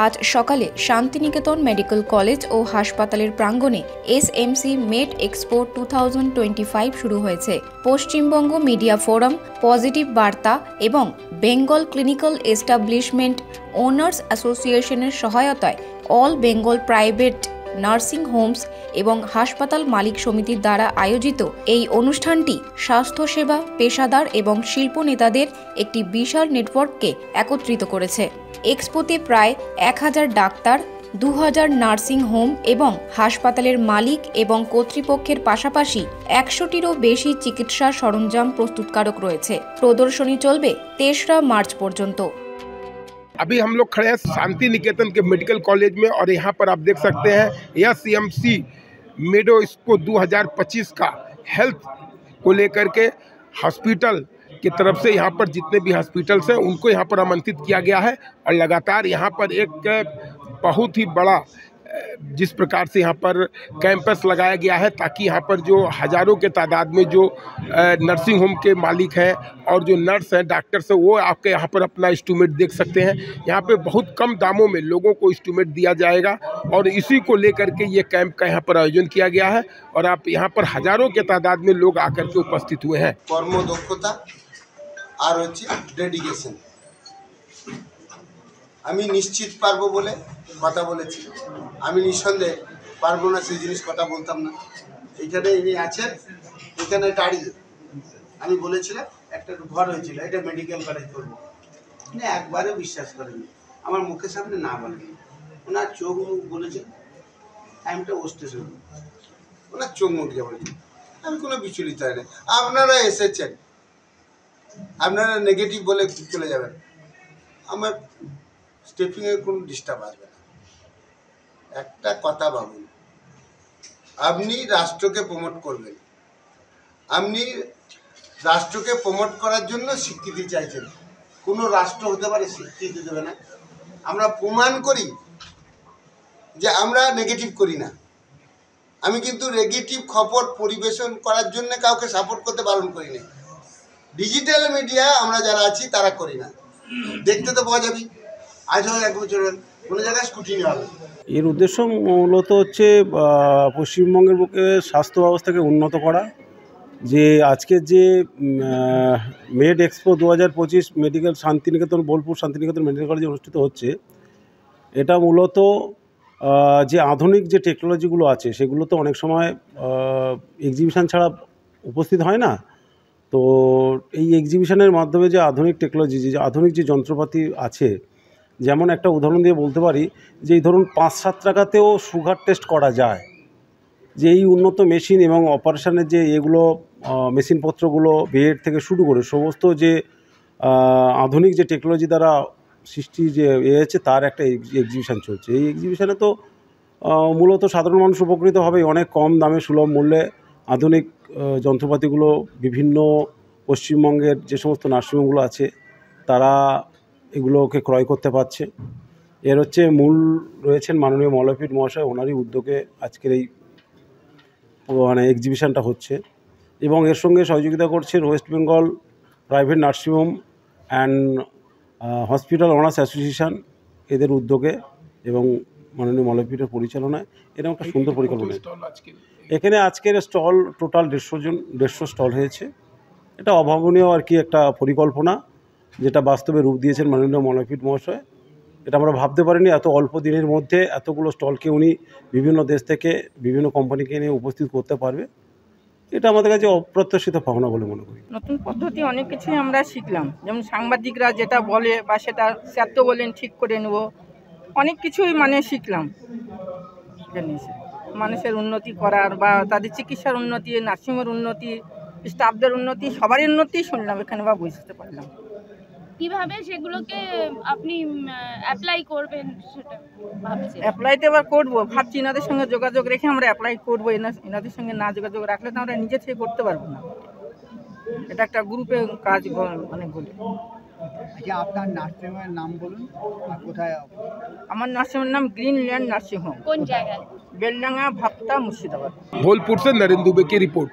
আজ সকালে Santiniketan medical college ও হাসপাতালের প্রাঙ্গণে এসএমসি মেড এক্সপো 2025 শুরু হয়েছে। পশ্চিমবঙ্গ মিডিয়া ফোরাম, পজিটিভ বার্তা এবং বেঙ্গল ক্লিনিক্যাল এস্টাবলিশমেন্ট ওনার্স অ্যাসোসিয়েশনের সহায়তায় all Bengal private nursing Holmes এবং হাসপাতাল মালিক সমিতির দ্বারা আয়োজিত এই অনুষ্ঠানটি স্বাস্থ্যসেবা পেশাদার এবং শিল্প নেতাদের একটি বিশাল নেটওয়ার্ককে একত্রিত করেছে। এক্সপোতে প্রায় 1000 ডাক্তার, 2000 নার্সিং হোম এবং হাসপাতালের মালিক এবং কর্তৃপক্ষের পাশাপাশি 100টিরও বেশি চিকিৎসা সরঞ্জাম প্রস্তুতকারক রয়েছে। প্রদর্শনী চলবে 3রা মার্চ পর্যন্ত। अभी हम लोग खड़े हैं शांति निकेतन के मेडिकल कॉलेज में और यहाँ पर आप देख सकते हैं एसएमसी मेडो एक्सपो 2025 का हेल्थ को लेकर के हॉस्पिटल की तरफ से यहाँ पर जितने भी हॉस्पिटल्स हैं उनको यहाँ पर आमंत्रित किया गया है और लगातार यहाँ पर एक बहुत ही बड़ा जिस प्रकार से यहाँ पर कैंपस लगाया गया है ताकि यहाँ पर जो हज़ारों के तादाद में जो नर्सिंग होम के मालिक हैं और जो नर्स हैं, डॉक्टर्स हैं, वो आपके यहाँ पर अपना इंस्ट्रूमेंट देख सकते हैं। यहाँ पे बहुत कम दामों में लोगों को इंस्ट्रूमेंट दिया जाएगा और इसी को लेकर के ये कैंप का यहाँ पर आयोजन किया गया है और आप यहाँ पर हज़ारों के तादाद में लोग आकर के उपस्थित हुए हैं। কর্মদক্ষতা আর হচ্ছে ডেডিকেশন আমি নিশ্চিত পারবো বলে কথা বলেছি। আমি নিঃসন্দেহে পারবো না সেই জিনিস কথা বলতাম না। এইখানে ইনি আছেন, এখানে দাঁড়িয়ে আমি বলেছিলাম একটা ঘর হয়েছিল, এটা মেডিকেল কলেজ করবো, উনি একবারে বিশ্বাস করেননি। আমার মুখের সামনে না বলেন, ওনার চোখ মুখ বলেছে টাইমটা ও স্টেশন, ওনার চোখ মুখ যা বলেছে আমি কোনো বিচলিত হয় না। আপনারা এসেছেন, আপনারা নেগেটিভ বলে চলে যাবেন, আমার স্টেপিংয়ে কোনো ডিস্টার্ব আসবে না। একটা কথা ভাবুন, আপনি রাষ্ট্রকে প্রমোট করবেন, আপনি রাষ্ট্রকে প্রমোট করার জন্য স্বীকৃতি চাইছেন। কোনো রাষ্ট্র হতে পারে স্বীকৃতি দেবে না। আমরা প্রমাণ করি যে আমরা নেগেটিভ করি না। আমি কিন্তু নেগেটিভ খবর পরিবেশন করার জন্য কাউকে সাপোর্ট করতে বারণ করি না। ডিজিটাল মিডিয়া আমরা যারা আছি তারা করি না। দেখতে তো পাওয়া যাবে, আজ হোক 1 বছর কোনো জায়গায় স্কুটিনি হবে। এর উদ্দেশ্য মূলত হচ্ছে পশ্চিমবঙ্গের বুকে স্বাস্থ্য ব্যবস্থাকে উন্নত করা। যে আজকের যে Med Expo 2025 medical Santiniketan Bolpur Santiniketan medical কলেজে অনুষ্ঠিত হচ্ছে, এটা মূলত যে আধুনিক যে টেকনোলজিগুলো আছে সেগুলো তো অনেক সময় এক্সিবিশন ছাড়া উপস্থিত হয় না। তো এই এক্সিবিশনের মাধ্যমে যে আধুনিক টেকনোলজি, যে আধুনিক যে যন্ত্রপাতি আছে, যেমন একটা উদাহরণ দিয়ে বলতে পারি যে এই ধরুন 5-7 টাকাতেও সুগার টেস্ট করা যায়। যে এই উন্নত মেশিন এবং অপারেশনের যে এগুলো মেশিনপত্রগুলো বেড থেকে শুরু করে সমস্ত যে আধুনিক যে টেকনোলজি দ্বারা সৃষ্টি যে আছে তার একটা এক্সিবিশন চলছে। এই এক্সিবিশনে তো মূলত সাধারণ মানুষ উপকৃত হবে। অনেক কম দামে সুলভ মূল্যে আধুনিক যন্ত্রপাতিগুলো বিভিন্ন পশ্চিমবঙ্গের যে সমস্ত নার্সিংহোমগুলো আছে তারা এগুলোকে ক্রয় করতে পারছে। এর হচ্ছে মূল রয়েছেন মাননীয় মলয়পীঠ মহাশয়, ওনারই উদ্যোগে আজকের এই এক্সিবিশনটা হচ্ছে এবং এর সঙ্গে সহযোগিতা করছেন West Bengal private nursing home and hospital owners association, এদের উদ্যোগে এবং মাননীয় মলয়পীঠের পরিচালনায় এরকম একটা সুন্দর পরিকল্পনা। এখানে আজকের স্টল টোটাল 150 স্টল হয়েছে। এটা অভাবনীয় আর কি একটা পরিকল্পনা, যেটা বাস্তবে রূপ দিয়েছেন মাননীয় মলয়পীঠ মহাশয়। এটা আমরা ভাবতে পারিনি এত অল্প দিনের মধ্যে এতগুলো স্টলকে উনি বিভিন্ন দেশ থেকে বিভিন্ন কোম্পানিকে নিয়ে উপস্থিত করতে পারবে। এটা আমাদের কাছে অপ্রত্যাশিত পাওনা বলে মনে করি। নতুন পদ্ধতি অনেক কিছুই আমরা শিখলাম, যেমন সাংবাদিকরা যেটা বলে বা সেটা স্যার তো বলেন ঠিক করে নেব, অনেক কিছুই মানে শিখলাম। মানুষের উন্নতি করার বা তাদের চিকিৎসার উন্নতি, নার্সিংহোমের উন্নতি, স্টাফদের উন্নতি, সবারই উন্নতি শুনলাম এখানে বা বুঝতে পারলাম। কিভাবে সেগুলোকে আপনি অ্যাপ্লাই করবেন সেটা ভাবছেন? অ্যাপ্লাইতে এবার করবো ভাবছি, এনাদের সঙ্গে যোগাযোগ রেখে আমরা অ্যাপ্লাই করবো। এনাদের সঙ্গে না যোগাযোগ রাখলে তো আমরা নিজে থেকে করতে পারবো না। এটা একটা গ্রুপে কাজ অনেকগুলো। আচ্ছা, আপনার নার্সিংহোমের নাম বলুন আর কোথায়? আমার নার্সিংহোমের নাম গ্রিনল্যান্ড নার্সিং হোম। কোন জায়গায়? বেলডাঙ্গা, ভাপ্তা, মুর্শিদাবাদ। बोलपुर से नरेंद्र दुबे की रिपोर्ट।